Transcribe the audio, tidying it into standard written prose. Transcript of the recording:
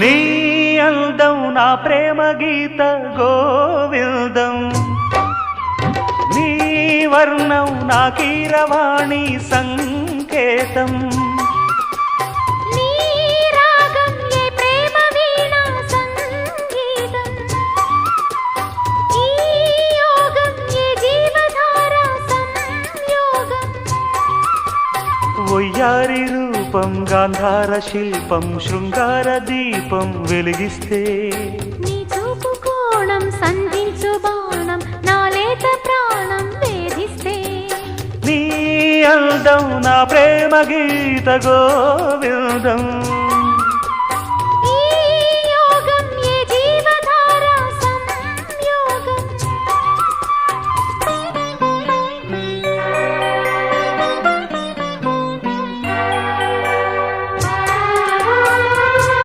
నీ అందం నా ప్రేమ గీత గోవిందం, నీ వర్ణం నా కీరవాణి సంకేతం. ఒయ్యారి రూపం గాంధార శిల్పం శృంగార దీపం వెలిగిస్తే, నీ చూపు కోణం సంధించు బాణం నా లేత ప్రాణం వేధిస్తే, నీ అందం నా ప్రేమ గీత గోవిందం.